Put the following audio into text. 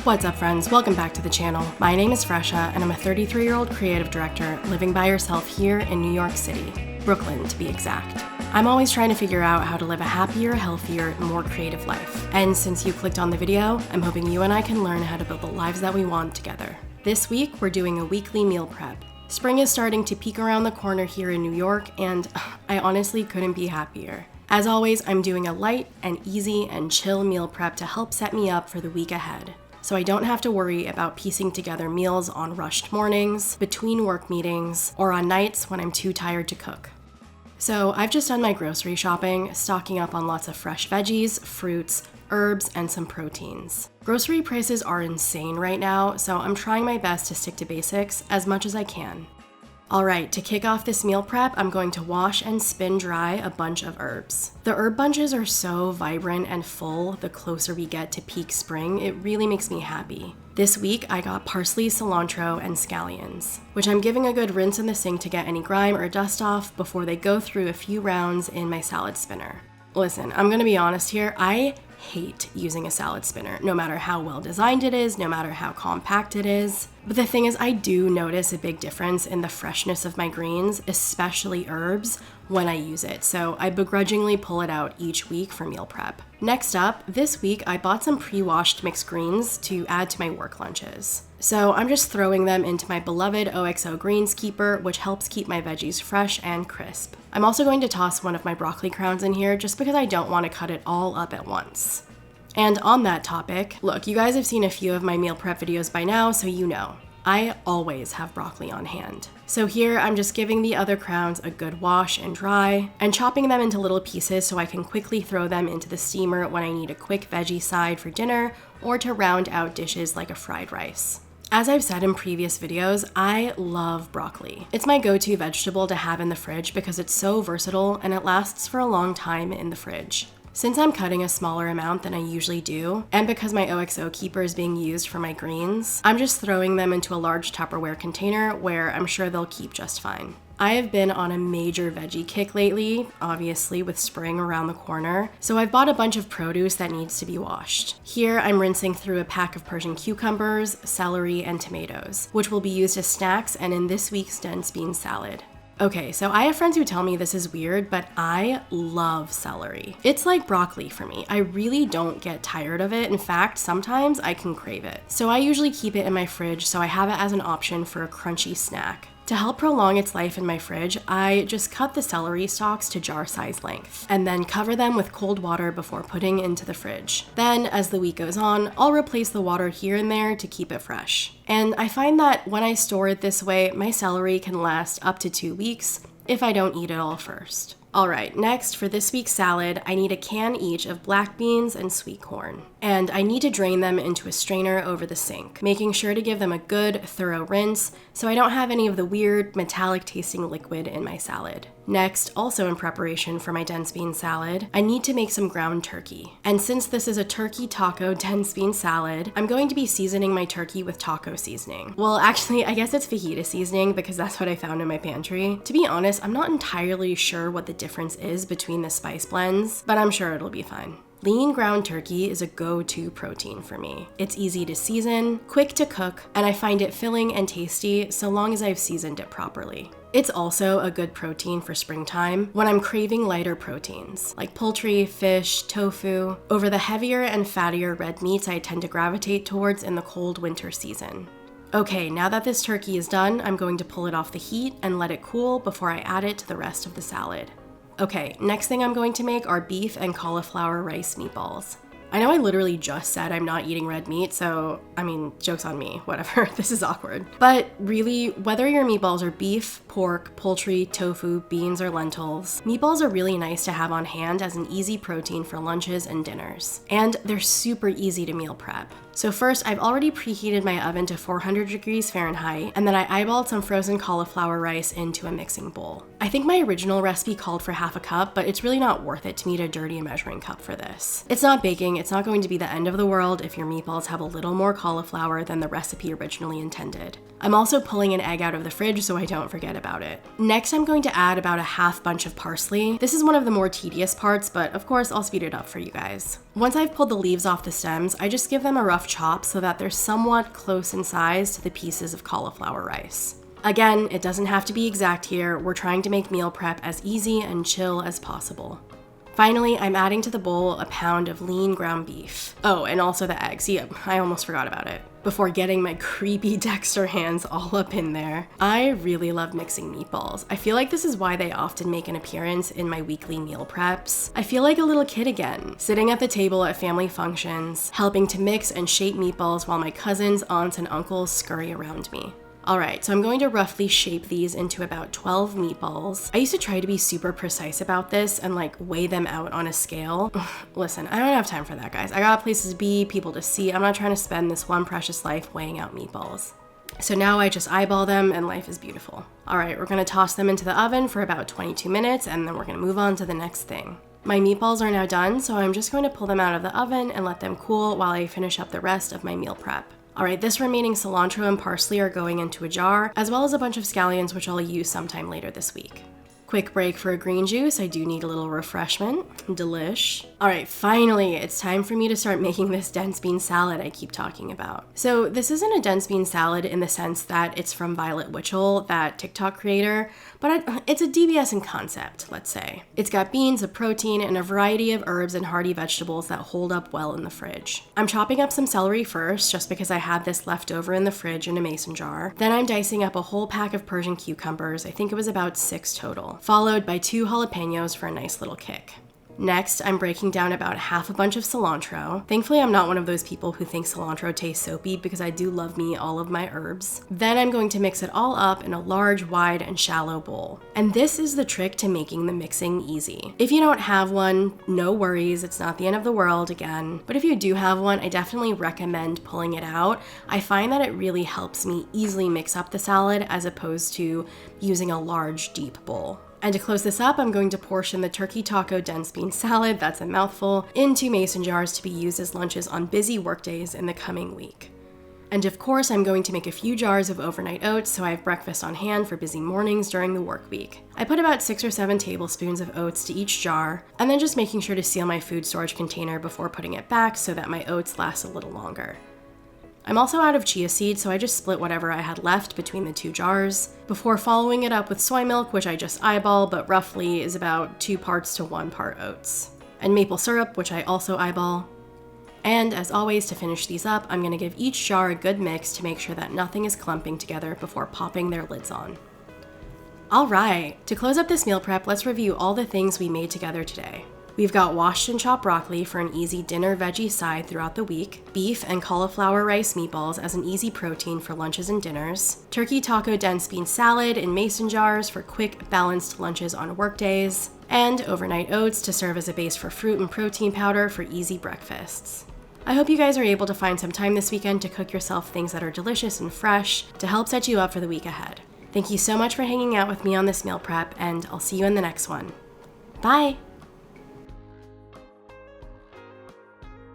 What's up, friends? Welcome back to the channel. My name is Fresha, and I'm a 33-year-old creative director living by herself here in New York City, Brooklyn to be exact. I'm always trying to figure out how to live a happier, healthier, more creative life. And since you clicked on the video, I'm hoping you and I can learn how to build the lives that we want together. This week, we're doing a weekly meal prep. Spring is starting to peek around the corner here in New York, and I honestly couldn't be happier. As always, I'm doing a light and easy and chill meal prep to help set me up for the week ahead, so I don't have to worry about piecing together meals on rushed mornings, between work meetings, or on nights when I'm too tired to cook. So I've just done my grocery shopping, stocking up on lots of fresh veggies, fruits, herbs, and some proteins. Grocery prices are insane right now, so I'm trying my best to stick to basics as much as I can. Alright, to kick off this meal prep, I'm going to wash and spin dry a bunch of herbs. The herb bunches are so vibrant and full the closer we get to peak spring, it really makes me happy. This week, I got parsley, cilantro, and scallions, which I'm giving a good rinse in the sink to get any grime or dust off before they go through a few rounds in my salad spinner. Listen, I'm gonna be honest here, I hate using a salad spinner, no matter how well designed it is, no matter how compact it is. But the thing is, I do notice a big difference in the freshness of my greens, especially herbs, when I use it, so I begrudgingly pull it out each week for meal prep. Next up, this week I bought some pre-washed mixed greens to add to my work lunches. So I'm just throwing them into my beloved OXO Greens Keeper, which helps keep my veggies fresh and crisp. I'm also going to toss one of my broccoli crowns in here just because I don't want to cut it all up at once. And on that topic, look, you guys have seen a few of my meal prep videos by now, so you know. I always have broccoli on hand. So here I'm just giving the other crowns a good wash and dry, and chopping them into little pieces so I can quickly throw them into the steamer when I need a quick veggie side for dinner or to round out dishes like a fried rice. As I've said in previous videos, I love broccoli. It's my go-to vegetable to have in the fridge because it's so versatile and it lasts for a long time in the fridge. Since I'm cutting a smaller amount than I usually do, and because my OXO Keeper is being used for my greens, I'm just throwing them into a large Tupperware container where I'm sure they'll keep just fine. I have been on a major veggie kick lately, obviously with spring around the corner, so I've bought a bunch of produce that needs to be washed. Here I'm rinsing through a pack of Persian cucumbers, celery, and tomatoes, which will be used as snacks and in this week's dense bean salad. Okay, so I have friends who tell me this is weird, but I love celery. It's like broccoli for me. I really don't get tired of it. In fact, sometimes I can crave it. So I usually keep it in my fridge so I have it as an option for a crunchy snack. To help prolong its life in my fridge, I just cut the celery stalks to jar-size length, and then cover them with cold water before putting into the fridge. Then, as the week goes on, I'll replace the water here and there to keep it fresh. And I find that when I store it this way, my celery can last up to 2 weeks if I don't eat it all first. Alright, next for this week's salad, I need a can each of black beans and sweet corn. And I need to drain them into a strainer over the sink, making sure to give them a good, thorough rinse so I don't have any of the weird, metallic tasting liquid in my salad. Next, also in preparation for my dense bean salad, I need to make some ground turkey. And since this is a turkey taco dense bean salad, I'm going to be seasoning my turkey with taco seasoning. Well, actually, I guess it's fajita seasoning because that's what I found in my pantry. To be honest, I'm not entirely sure what the difference is between the spice blends, but I'm sure it'll be fine. Lean ground turkey is a go-to protein for me. It's easy to season, quick to cook, and I find it filling and tasty so long as I've seasoned it properly. It's also a good protein for springtime when I'm craving lighter proteins, like poultry, fish, tofu, over the heavier and fattier red meats I tend to gravitate towards in the cold winter season. Okay, now that this turkey is done, I'm going to pull it off the heat and let it cool before I add it to the rest of the salad. Okay, next thing I'm going to make are beef and cauliflower rice meatballs. I know I literally just said I'm not eating red meat, so, I mean, joke's on me, whatever, this is awkward. But really, whether your meatballs are beef, pork, poultry, tofu, beans, or lentils, meatballs are really nice to have on hand as an easy protein for lunches and dinners. And they're super easy to meal prep. So first, I've already preheated my oven to 400 degrees Fahrenheit, and then I eyeballed some frozen cauliflower rice into a mixing bowl. I think my original recipe called for half a cup, but it's really not worth it to me to dirty a measuring cup for this. It's not baking, it's not going to be the end of the world if your meatballs have a little more cauliflower than the recipe originally intended. I'm also pulling an egg out of the fridge so I don't forget about it. Next, I'm going to add about a half bunch of parsley. This is one of the more tedious parts, but of course I'll speed it up for you guys. Once I've pulled the leaves off the stems, I just give them a rough chop so that they're somewhat close in size to the pieces of cauliflower rice. Again, it doesn't have to be exact here. We're trying to make meal prep as easy and chill as possible. Finally, I'm adding to the bowl a pound of lean ground beef. Oh, and also the eggs. Yep, I almost forgot about it. Before getting my creepy Dexter hands all up in there. I really love mixing meatballs. I feel like this is why they often make an appearance in my weekly meal preps. I feel like a little kid again, sitting at the table at family functions, helping to mix and shape meatballs while my cousins, aunts, and uncles scurry around me. Alright, so I'm going to roughly shape these into about 12 meatballs. I used to try to be super precise about this and like weigh them out on a scale. Listen, I don't have time for that, guys. I got places to be, people to see. I'm not trying to spend this one precious life weighing out meatballs. So now I just eyeball them and life is beautiful. Alright, we're gonna toss them into the oven for about 22 minutes and then we're gonna move on to the next thing. My meatballs are now done, so I'm just going to pull them out of the oven and let them cool while I finish up the rest of my meal prep. Alright, this remaining cilantro and parsley are going into a jar, as well as a bunch of scallions which I'll use sometime later this week. Quick break for a green juice. I do need a little refreshment. Delish. Alright, finally, it's time for me to start making this dense bean salad I keep talking about. So this isn't a dense bean salad in the sense that it's from Violet Witchell, that TikTok creator, but it's a DBS in concept, let's say. It's got beans, a protein, and a variety of herbs and hearty vegetables that hold up well in the fridge. I'm chopping up some celery first, just because I had this left over in the fridge in a mason jar. Then I'm dicing up a whole pack of Persian cucumbers, I think it was about 6 total, followed by 2 jalapenos for a nice little kick. Next, I'm breaking down about half a bunch of cilantro. Thankfully, I'm not one of those people who think cilantro tastes soapy because I do love me all of my herbs. Then I'm going to mix it all up in a large, wide, and shallow bowl. And this is the trick to making the mixing easy. If you don't have one, no worries, it's not the end of the world again. But if you do have one, I definitely recommend pulling it out. I find that it really helps me easily mix up the salad as opposed to using a large, deep bowl. And to close this up, I'm going to portion the turkey taco dense bean salad, that's a mouthful, into mason jars to be used as lunches on busy workdays in the coming week. And of course, I'm going to make a few jars of overnight oats so I have breakfast on hand for busy mornings during the work week. I put about 6 or 7 tablespoons of oats to each jar, and then just making sure to seal my food storage container before putting it back so that my oats last a little longer. I'm also out of chia seeds, so I just split whatever I had left between the 2 jars, before following it up with soy milk, which I just eyeball, but roughly is about 2 parts to 1 part oats, and maple syrup, which I also eyeball. And as always, to finish these up, I'm going to give each jar a good mix to make sure that nothing is clumping together before popping their lids on. Alright, to close up this meal prep, let's review all the things we made together today. We've got washed and chopped broccoli for an easy dinner veggie side throughout the week, beef and cauliflower rice meatballs as an easy protein for lunches and dinners, turkey taco dense bean salad in mason jars for quick, balanced lunches on workdays, and overnight oats to serve as a base for fruit and protein powder for easy breakfasts. I hope you guys are able to find some time this weekend to cook yourself things that are delicious and fresh to help set you up for the week ahead. Thank you so much for hanging out with me on this meal prep, and I'll see you in the next one. Bye!